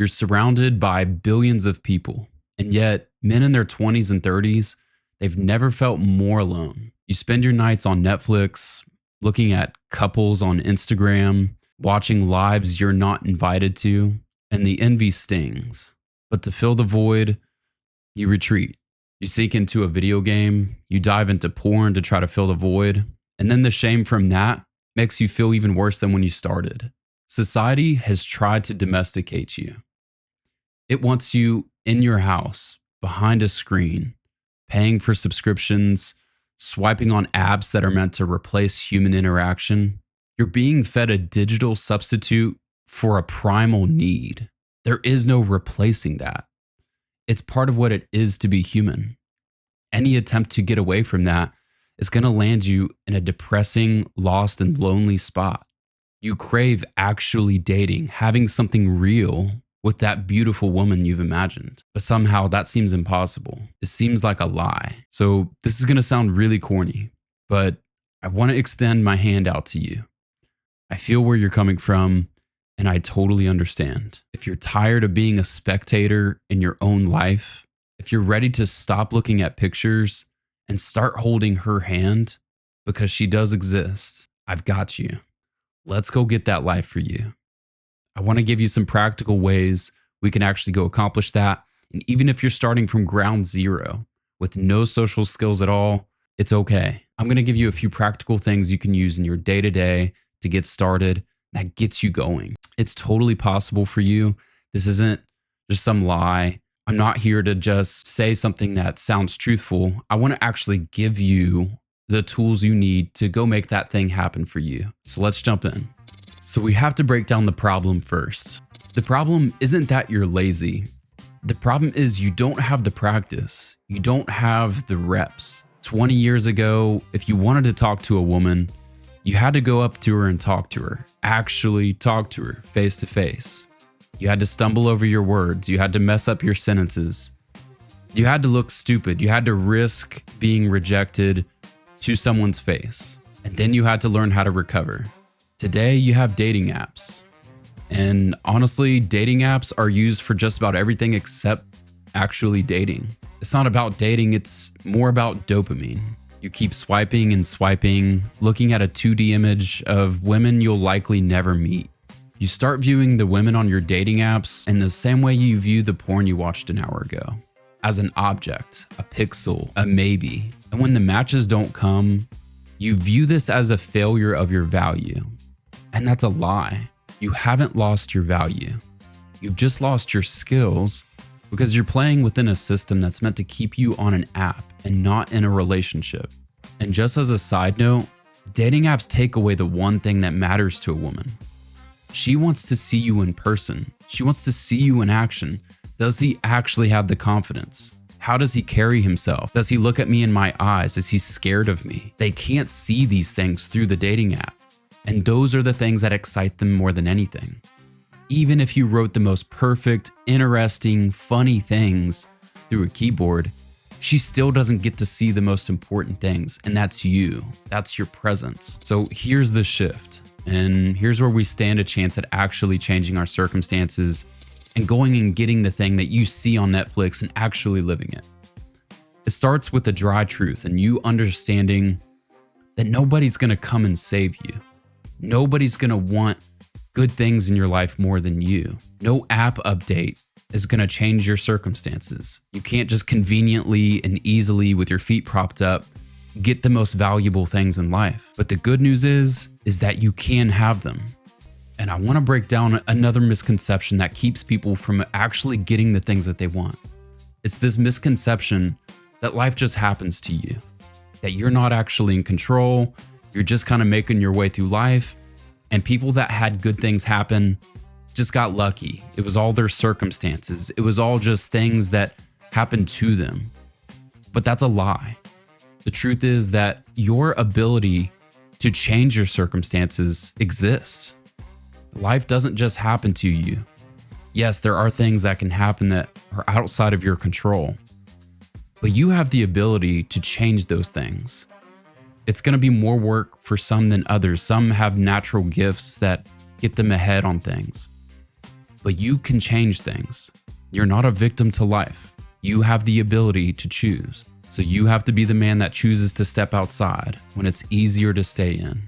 You're surrounded by billions of people, and yet men in their 20s and 30s, they've never felt more alone. You spend your nights on Netflix, looking at couples on Instagram, watching lives you're not invited to, and the envy stings. But to fill the void, you retreat. You seek into a video game, you dive into porn to try to fill the void, and then the shame from that makes you feel even worse than when you started. Society has tried to domesticate you. It wants you in your house, behind a screen, paying for subscriptions, swiping on apps that are meant to replace human interaction. You're being fed a digital substitute for a primal need. There is no replacing that. It's part of what it is to be human. Any attempt to get away from that is going to land you in a depressing, lost, and lonely spot. You crave actually dating, having something real with that beautiful woman you've imagined. But somehow that seems impossible. It seems like a lie. So this is going to sound really corny, but I want to extend my hand out to you. I feel where you're coming from, and I totally understand. If you're tired of being a spectator in your own life, if you're ready to stop looking at pictures and start holding her hand, because she does exist, I've got you. Let's go get that life for you. I want to give you some practical ways we can actually go accomplish that. And even if you're starting from ground zero with no social skills at all, it's okay. I'm going to give you a few practical things you can use in your day-to-day to get started that gets you going. It's totally possible for you. This isn't just some lie. I'm not here to just say something that sounds truthful. I want to actually give you the tools you need to go make that thing happen for you. So let's jump in. So we have to break down the problem first. The problem isn't that you're lazy. The problem is you don't have the practice. You don't have the reps. 20 years ago, if you wanted to talk to a woman, you had to go up to her and talk to her. Actually talk to her face to face. You had to stumble over your words. You had to mess up your sentences. You had to look stupid. You had to risk being rejected to someone's face. And then you had to learn how to recover. Today, you have dating apps. And honestly, dating apps are used for just about everything except actually dating. It's not about dating, it's more about dopamine. You keep swiping and swiping, looking at a 2D image of women you'll likely never meet. You start viewing the women on your dating apps in the same way you view the porn you watched an hour ago. As an object, a pixel, a maybe. And when the matches don't come, you view this as a failure of your value. And that's a lie. You haven't lost your value. You've just lost your skills because you're playing within a system that's meant to keep you on an app and not in a relationship. And just as a side note, dating apps take away the one thing that matters to a woman. She wants to see you in person. She wants to see you in action. Does he actually have the confidence? How does he carry himself? Does he look at me in my eyes? Is he scared of me? They can't see these things through the dating app. And those are the things that excite them more than anything. Even if you wrote the most perfect, interesting, funny things through a keyboard, she still doesn't get to see the most important things, and that's you. That's your presence. So here's the shift, and here's where we stand a chance at actually changing our circumstances and going and getting the thing that you see on Netflix and actually living it. It starts with the dry truth and you understanding that nobody's gonna come and save you. Nobody's gonna want good things in your life more than you. No app update is gonna change your circumstances. You can't just conveniently and easily with your feet propped up get the most valuable things in life. But the good news is that you can have them. And I wanna break down another misconception that keeps people from actually getting the things that they want. It's this misconception that life just happens to you, that you're not actually in control. You're just kind of making your way through life, and people that had good things happen just got lucky. It was all their circumstances. It was all just things that happened to them. But that's a lie. The truth is that your ability to change your circumstances exists. Life doesn't just happen to you. Yes, there are things that can happen that are outside of your control, but you have the ability to change those things. It's going to be more work for some than others. Some have natural gifts that get them ahead on things. but you can change things. You're not a victim to life. You have the ability to choose. So you have to be the man that chooses to step outside when it's easier to stay in.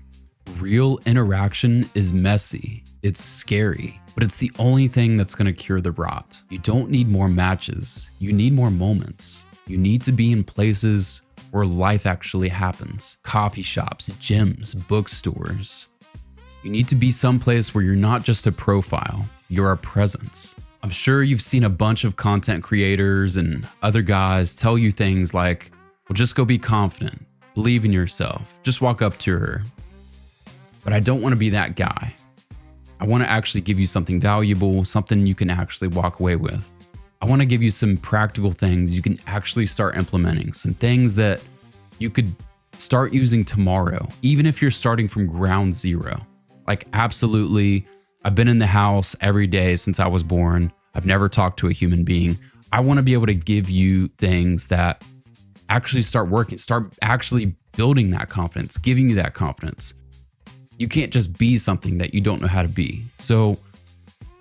Real interaction is messy. It's scary, but it's the only thing that's going to cure the rot. You don't need more matches. You need more moments. You need to be in places where life actually happens. Coffee shops, gyms, bookstores. You need to be someplace where you're not just a profile, you're a presence. I'm sure you've seen a bunch of content creators and other guys tell you things like, well, just go be confident, believe in yourself, just walk up to her. But I don't want to be that guy. I want to actually give you something valuable, something you can actually walk away with. I want to give you some practical things you can actually start implementing, some things that you could start using tomorrow, even if you're starting from ground zero. Like, absolutely, I've been in the house every day since I was born. I've never talked to a human being. I want to be able to give you things that actually start working, start actually building that confidence, giving you that confidence. You can't just be something that you don't know how to be. So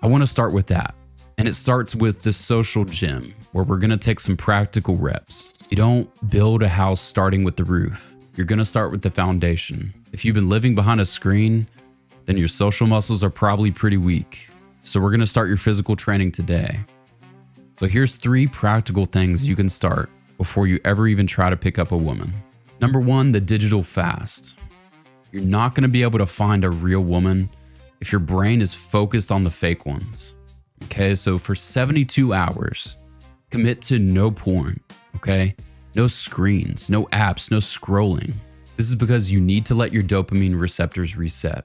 I want to start with that. And it starts with the social gym, where we're going to take some practical reps. You don't build a house starting with the roof. You're going to start with the foundation. If you've been living behind a screen, then your social muscles are probably pretty weak. So we're going to start your physical training today. So here's 3 practical things you can start before you ever even try to pick up a woman. Number 1, the digital fast. You're not going to be able to find a real woman if your brain is focused on the fake ones. Okay, so for 72 hours, commit to no porn, okay? No screens, no apps, no scrolling. This is because you need to let your dopamine receptors reset.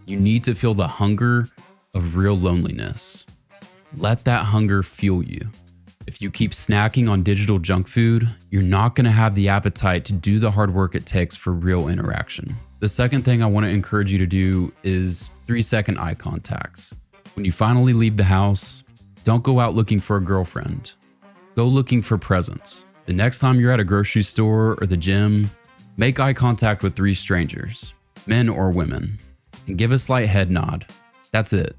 You need to feel the hunger of real loneliness. Let that hunger fuel you. If you keep snacking on digital junk food, you're not going to have the appetite to do the hard work it takes for real interaction. The second thing I want to encourage you to do is 3-second eye contacts. When you finally leave the house, don't go out looking for a girlfriend. Go looking for presence. The next time you're at a grocery store or the gym, make eye contact with 3 strangers, men or women, and give a slight head nod. That's it.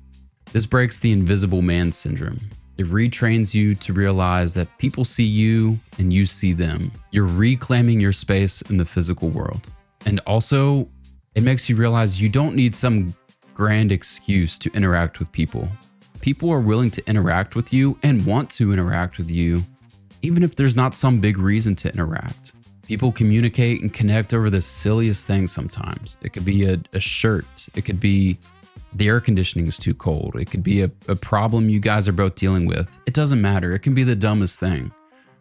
This breaks the invisible man syndrome. It retrains you to realize that people see you and you see them. You're reclaiming your space in the physical world. And also, it makes you realize you don't need some grand excuse to interact with people. People are willing to interact with you and want to interact with you, even if there's not some big reason to interact. People communicate and connect over the silliest things sometimes. It could be a shirt. It could be the air conditioning is too cold. It could be a problem you guys are both dealing with. It doesn't matter. It can be the dumbest thing.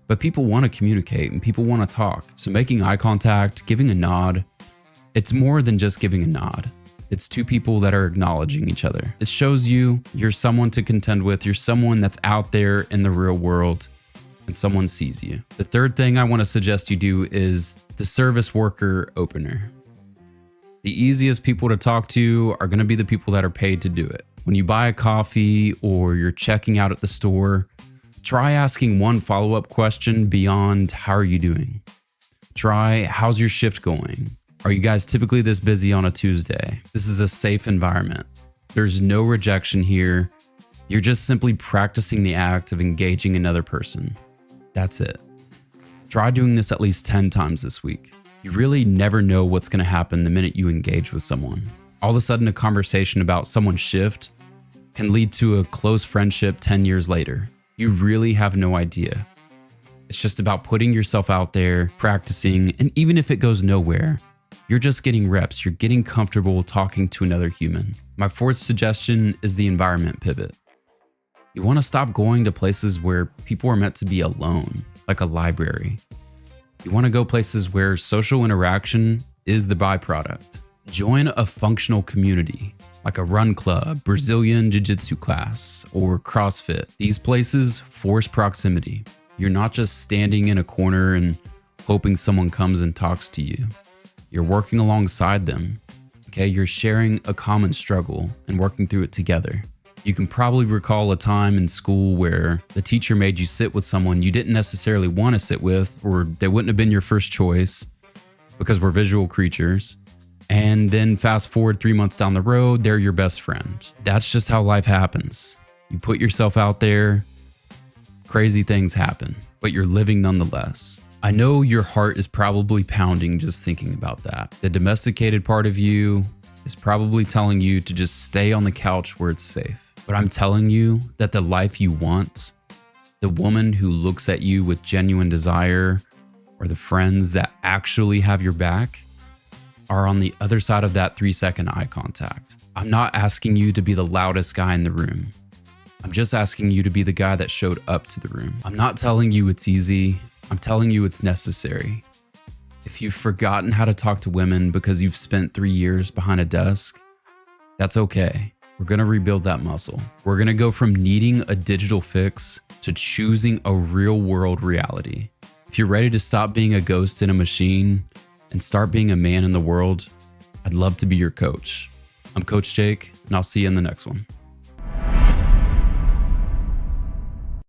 But people want to communicate and people want to talk. So making eye contact, giving a nod, it's more than just giving a nod. It's 2 people that are acknowledging each other. It shows you're someone to contend with. You're someone that's out there in the real world and someone sees you. The third thing I want to suggest you do is the service worker opener. The easiest people to talk to are going to be the people that are paid to do it. When you buy a coffee or you're checking out at the store, try asking one follow-up question beyond how are you doing? Try how's your shift going? Are you guys typically this busy on a Tuesday? This is a safe environment. There's no rejection here. You're just simply practicing the act of engaging another person. That's it. Try doing this at least 10 times this week. You really never know what's going to happen the minute you engage with someone. All of a sudden, a conversation about someone's shift can lead to a close friendship 10 years later. You really have no idea. It's just about putting yourself out there, practicing, and even if it goes nowhere, you're just getting reps. You're getting comfortable talking to another human. My 4th suggestion is the environment pivot. You want to stop going to places where people are meant to be alone, like a library. You want to go places where social interaction is the byproduct. Join a functional community, like a run club, Brazilian jiu-jitsu class, or CrossFit. These places force proximity. You're not just standing in a corner and hoping someone comes and talks to you. You're working alongside them, okay? You're sharing a common struggle and working through it together. You can probably recall a time in school where the teacher made you sit with someone you didn't necessarily want to sit with, or they wouldn't have been your first choice because we're visual creatures. And then fast forward 3 months down the road, they're your best friend. That's just how life happens. You put yourself out there, crazy things happen, but you're living nonetheless. I know your heart is probably pounding just thinking about that. The domesticated part of you is probably telling you to just stay on the couch where it's safe. But I'm telling you that the life you want, the woman who looks at you with genuine desire, or the friends that actually have your back, are on the other side of that 3-second eye contact. I'm not asking you to be the loudest guy in the room. I'm just asking you to be the guy that showed up to the room. I'm not telling you it's easy. I'm telling you it's necessary. If you've forgotten how to talk to women because you've spent 3 years behind a desk, that's okay. We're gonna rebuild that muscle. We're gonna go from needing a digital fix to choosing a real world reality. If you're ready to stop being a ghost in a machine and start being a man in the world, I'd love to be your coach. I'm Coach Jake, and I'll see you in the next one.